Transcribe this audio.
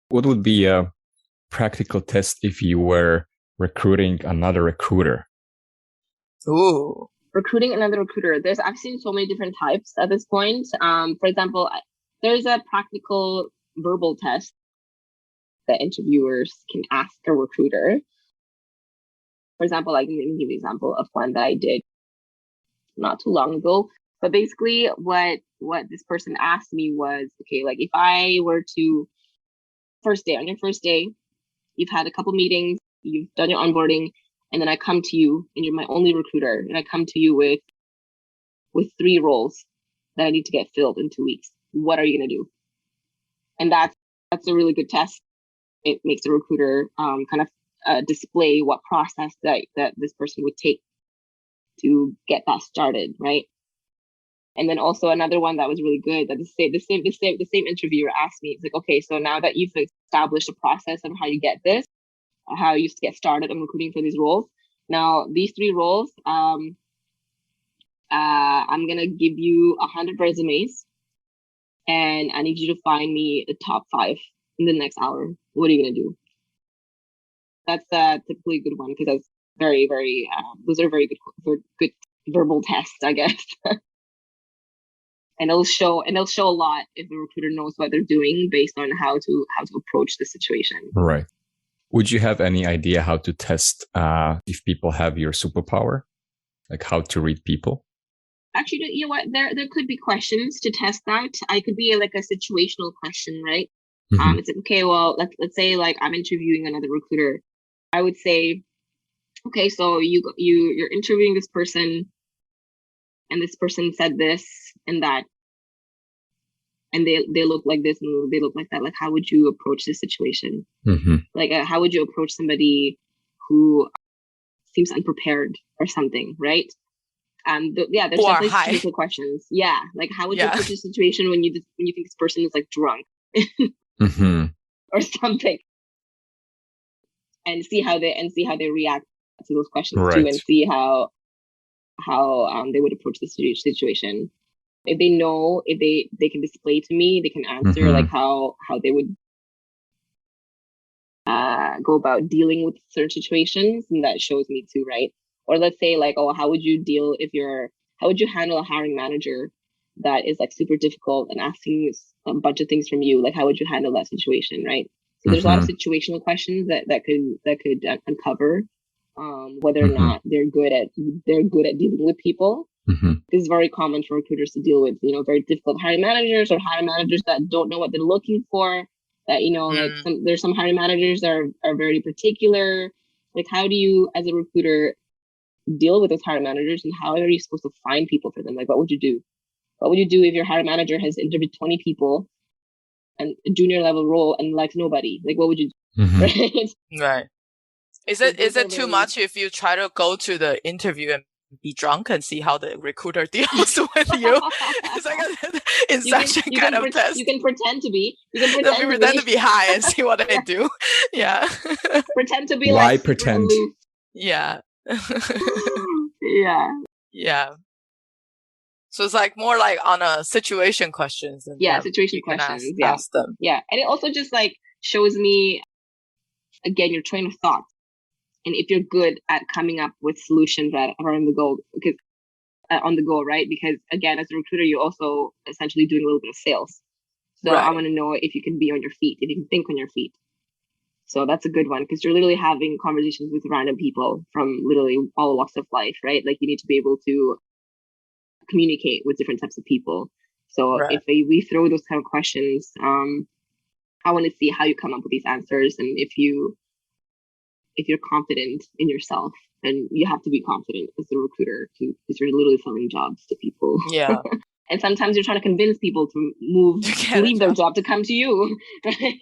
What would be a practical test if you were recruiting another recruiter? Ooh. Recruiting another recruiter. I've seen so many different types at this point. For example, there's a practical verbal test that interviewers can ask a recruiter. For example, I can give you an example of one that I did not too long ago. But basically what this person asked me was, okay, like if I were to on your first day, you've had a couple meetings, you've done your onboarding, and then I come to you and you're my only recruiter, and I come to you with 3 roles that I need to get filled in 2 weeks. What are you gonna do? And that's a really good test. It makes the recruiter kind of display what process that this person would take to get that started, right? And then also another one that was really good that the same interviewer asked me, it's like, okay, so now that you've established a process of how you get this, how you get started on recruiting for these roles. Now, these 3 roles, I'm gonna give you 100 resumes, and I need you to find me the top 5 in the next hour. What are you gonna do? That's typically a good one because that's very, very. Those are very good verbal tests, I guess. And it'll show a lot if the recruiter knows what they're doing based on how to approach the situation. Right. Would you have any idea how to test if people have your superpower, like how to read people? Actually, you know what? There could be questions to test that. I could be like a situational question, right? Mm-hmm. It's like, okay, well, let's say like I'm interviewing another recruiter. I would say, okay, so you're interviewing this person, and this person said this and that, and they look like this and they look like that. Like, how would you approach this situation? Mm-hmm. Like, how would you approach somebody who seems unprepared or something, right? There's definitely technical questions. Yeah, like how would you approach a situation when you think this person is like drunk mm-hmm. or something, and see how they react to those questions right. too, and see how they would approach the situation. If they know, if they can display to me, they can answer mm-hmm. like how they would go about dealing with certain situations, and that shows me too, right? Or let's say like, oh, how would you handle a hiring manager that is like super difficult and asking a bunch of things from you? Like, how would you handle that situation, right? So there's mm-hmm. a lot of situational questions that could uncover whether or mm-hmm. not they're good at dealing with people. Mm-hmm. This is very common for recruiters to deal with, very difficult hiring managers or hiring managers that don't know what they're looking for. That like there's some hiring managers that are very particular. Like, how do you, as a recruiter, deal with those hiring managers, and how are you supposed to find people for them? Like, what would you do? What would you do if your hiring manager has interviewed 20 people and a junior level role and likes nobody? Like, what would you do? Mm-hmm. Right. Is it too much if you try to go to the interview and be drunk and see how the recruiter deals with you? It's like an inception kind of test. You can pretend to be. Pretend to be high and see what they do. Yeah. Pretend to be Why like pretend? Yeah. Yeah. Yeah. So it's like more like on a situation questions. And situation questions. Ask them. Yeah. And it also just like shows me, again, your train of thought. And if you're good at coming up with solutions that are on the go, right? Because again, as a recruiter, you're also essentially doing a little bit of sales. So right. I want to know if you can be on your feet, if you can think on your feet. So that's a good one, because you're literally having conversations with random people from literally all walks of life, right? Like, you need to be able to communicate with different types of people. So right. if we throw those kind of questions, I want to see how you come up with these answers, and if you're confident in yourself. And you have to be confident as a recruiter too, because you're literally selling jobs to people. Yeah. And sometimes you're trying to convince people to leave their job to come to you, right?